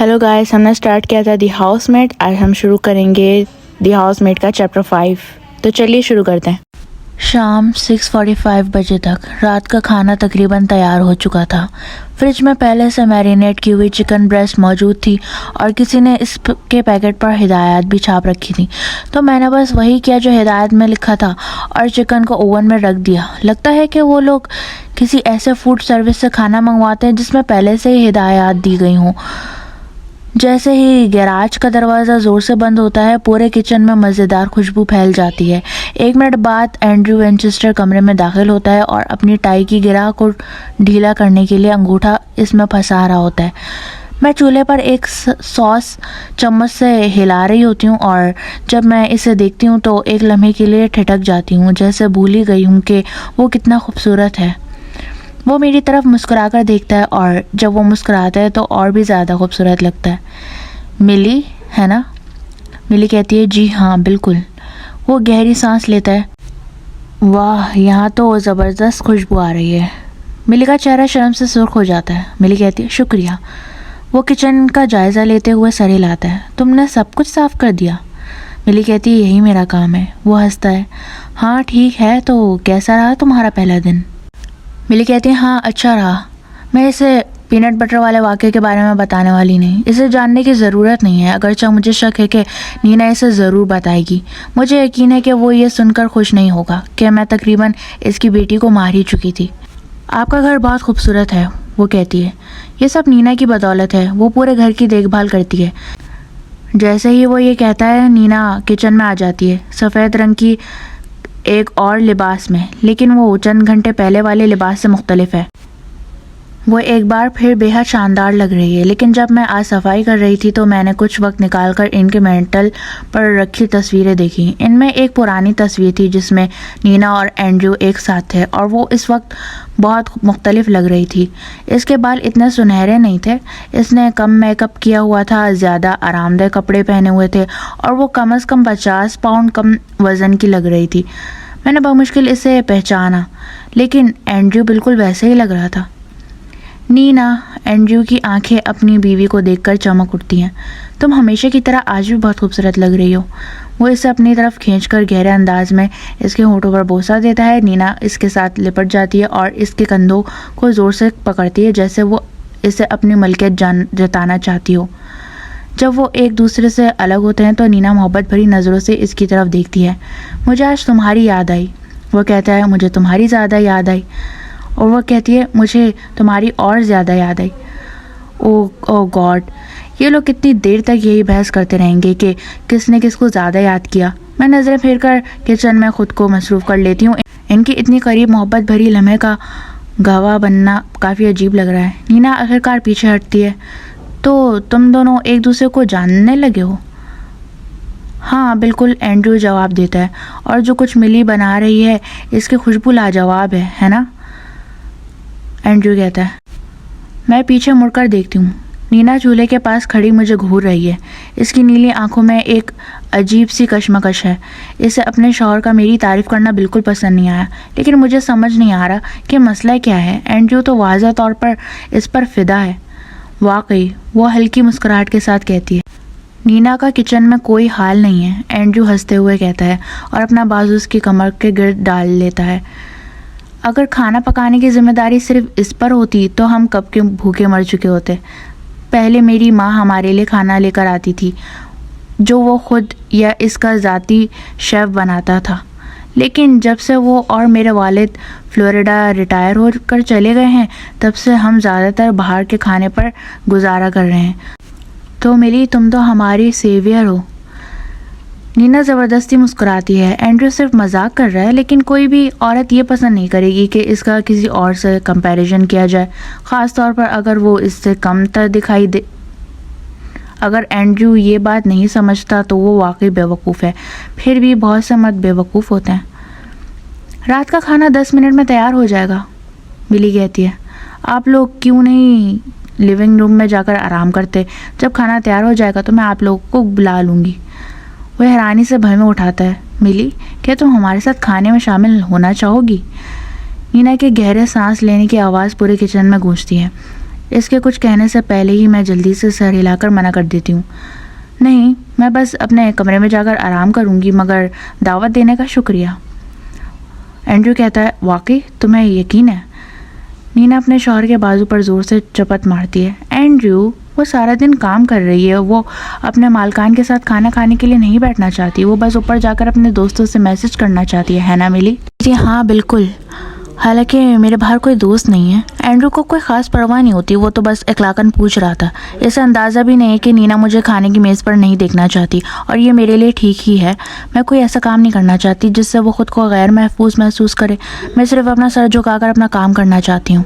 Hello guys, हमने start किया था दी हाउसमेट। आज हम शुरू करेंगे दी हाउसमेट का चैप्टर 5। तो चलिए शुरू करते हैं। शाम 6:45 बजे तक रात का खाना तकरीबन तैयार हो चुका था। फ्रिज में पहले से मैरिनेट की हुई चिकन ब्रेस्ट मौजूद थी और किसी ने इसके पैकेट पर हिदायत भी छाप रखी थी, तो मैंने बस वही किया जो हिदायत में लिखा था और चिकन को ओवन में रख दिया। लगता है कि वो लोग किसी ऐसे फूड सर्विस से खाना मंगवाते हैं जिसमें पहले से ही हिदायत दी गई हों। जैसे ही गैराज का दरवाज़ा ज़ोर से बंद होता है, पूरे किचन में मज़ेदार खुशबू फैल जाती है। 1 मिनट बाद एंड्रयू विंचेस्टर कमरे में दाखिल होता है और अपनी टाई की गिरा को ढीला करने के लिए अंगूठा इसमें फंसा रहा होता है। मैं चूल्हे पर एक सॉस चम्मच से हिला रही होती हूँ और जब मैं इसे देखती हूँ तो एक लम्हे के लिए ठिठक जाती हूँ, जैसे भूल ही गई हूँ कि वो कितना खूबसूरत है। वो मेरी तरफ मुस्कुराकर देखता है और जब वो मुस्कुराता है तो और भी ज़्यादा खूबसूरत लगता है। मिली है ना? मिली कहती है, जी हाँ बिल्कुल। वो गहरी सांस लेता है। वाह, यहाँ तो ज़बरदस्त खुशबू आ रही है। मिली का चेहरा शर्म से सुर्ख हो जाता है। मिली कहती है, शुक्रिया। वो किचन का जायज़ा लेते हुए सर हिलाता है। तुमने सब कुछ साफ़ कर दिया? मिली कहती है, यही मेरा काम है। वो हंसता है। हाँ ठीक है, तो कैसा रहा तुम्हारा पहला दिन? मिली कहती है, हाँ अच्छा रहा। मैं इसे पीनट बटर वाले वाक़े के बारे में बताने वाली नहीं, इसे जानने की ज़रूरत नहीं है, अगरचे मुझे शक है कि नीना इसे ज़रूर बताएगी। मुझे यकीन है कि वो ये सुनकर खुश नहीं होगा कि मैं तकरीबन इसकी बेटी को मार ही चुकी थी। आपका घर बहुत खूबसूरत है, वो कहती है। ये सब नीना की बदौलत है, वो पूरे घर की देखभाल करती है। जैसे ही वो ये कहता है, नीना किचन में आ जाती है, सफ़ेद रंग की एक और लिबास में, लेकिन वो चंद घंटे पहले वाले लिबास से मुख्तलिफ है। वो एक बार फिर बेहद शानदार लग रही है। लेकिन जब मैं आज सफाई कर रही थी तो मैंने कुछ वक्त निकालकर इनके मेंटल पर रखी तस्वीरें देखी। इनमें एक पुरानी तस्वीर थी जिसमें नीना और एंड्रयू एक साथ थे और वो इस वक्त बहुत मुख्तलिफ लग रही थी। इसके बाल इतने सुनहरे नहीं थे, इसने कम मेकअप किया हुआ था, ज़्यादा आरामदेह कपड़े पहने हुए थे और वो कम से कम 50 पाउंड कम वज़न की लग रही थी। मैंने बमुश्किल इसे पहचाना, लेकिन एंड्रयू बिल्कुल वैसे ही लग रहा था। नीना, एंड्रयू की आंखें अपनी बीवी को देखकर चमक उठती हैं। तुम हमेशा की तरह आज भी बहुत खूबसूरत लग रही हो। वो इसे अपनी तरफ खींचकर गहरे अंदाज में इसके होठों पर बोसा देता है। नीना इसके साथ लिपट जाती है और इसके कंधों को ज़ोर से पकड़ती है, जैसे वो इसे अपनी मलकियत जताना चाहती हो। जब वो एक दूसरे से अलग होते हैं तो नीना मोहब्बत भरी नज़रों से इसकी तरफ देखती है। मुझे आज तुम्हारी याद आई। वो कहता है, मुझे तुम्हारी ज़्यादा याद आई। और वह कहती है, मुझे तुम्हारी और ज़्यादा याद आई। ओ गॉड, ये लोग कितनी देर तक यही बहस करते रहेंगे कि किसने किसको ज़्यादा याद किया। मैं नज़रें फेर कर किचन में ख़ुद को मसरूफ़ कर लेती हूँ। इनकी इतनी करीब मोहब्बत भरी लम्हे का गवाह बनना काफ़ी अजीब लग रहा है। नीना आखिरकार पीछे हटती है। तो तुम दोनों एक दूसरे को जानने लगे हो? हाँ बिल्कुल, एंड्रयू जवाब देता है। और जो कुछ मिली बना रही है, इसकी खुशबू लाजवाब है ना? एंड्रयू कहता है। मैं पीछे मुड़कर देखती हूँ। नीना चूल्हे के पास खड़ी मुझे घूर रही है। इसकी नीली आंखों में एक अजीब सी कशमकश है। इसे अपने शौहर का मेरी तारीफ़ करना बिल्कुल पसंद नहीं आया, लेकिन मुझे समझ नहीं आ रहा कि मसला क्या है। एंड्रयू तो वाज़ह तौर पर इस पर फ़िदा है। वाकई, वो हल्की मुस्कुराहट के साथ कहती है। नीना का किचन में कोई हाल नहीं है, एंड्रयू हंसते हुए कहता है और अपना बाजू उसकी कमर के गिर्द डाल लेता है। अगर खाना पकाने की जिम्मेदारी सिर्फ इस पर होती तो हम कब के भूखे मर चुके होते। पहले मेरी माँ हमारे लिए खाना लेकर आती थी, जो वो खुद या इसका ज़ाती शेफ़ बनाता था। लेकिन जब से वो और मेरे वालिद फ्लोरिडा रिटायर होकर चले गए हैं, तब से हम ज़्यादातर बाहर के खाने पर गुजारा कर रहे हैं। तो मिली, तुम तो हमारी सेवियर हो। नीना ज़बरदस्ती मुस्कुराती है। एंड्रयू सिर्फ मजाक कर रहा है, लेकिन कोई भी औरत ये पसंद नहीं करेगी कि इसका किसी और से कंपैरिजन किया जाए, ख़ास तौर पर अगर वो इससे कमतर दिखाई दे। अगर एंड्रयू ये बात नहीं समझता तो वो वाकई बेवकूफ़ है। फिर भी बहुत से मर्द बेवकूफ़ होते हैं। रात का खाना 10 मिनट में तैयार हो जाएगा, मिली कहती है। आप लोग क्यों नहीं लिविंग रूम में जाकर आराम करते? जब खाना तैयार हो जाएगा तो मैं आप लोगों को बुला लूँगी। वह हैरानी से भय में उठाता है। मिली, क्या तुम हमारे साथ खाने में शामिल होना चाहोगी? नीना के गहरे सांस लेने की आवाज़ पूरे किचन में गूंजती है। इसके कुछ कहने से पहले ही मैं जल्दी से सर हिलाकर मना कर देती हूँ। नहीं, मैं बस अपने कमरे में जाकर आराम करूँगी, मगर दावत देने का शुक्रिया। एंड्रू कहता है, वाकई तुम्हें यकीन है? नीना अपने शौहर के बाजू पर ज़ोर से चपत मारती है। एंड्रू, वो सारा दिन काम कर रही है, वो अपने मालकान के साथ खाना खाने के लिए नहीं बैठना चाहती, वो बस ऊपर जाकर अपने दोस्तों से मैसेज करना चाहती है ना मिली? जी हाँ बिल्कुल, हालांकि मेरे बाहर कोई दोस्त नहीं है। एंड्रू को कोई ख़ास परवाह नहीं होती, वो तो बस इखलाकन पूछ रहा था। इसे अंदाज़ा भी नहीं है कि नीना मुझे खाने की मेज़ पर नहीं देखना चाहती, और ये मेरे लिए ठीक ही है। मैं कोई ऐसा काम नहीं करना चाहती जिससे वो खुद को गैर महफूज महसूस करे। मैं सिर्फ अपना सर झुकाकर अपना काम करना चाहती हूँ।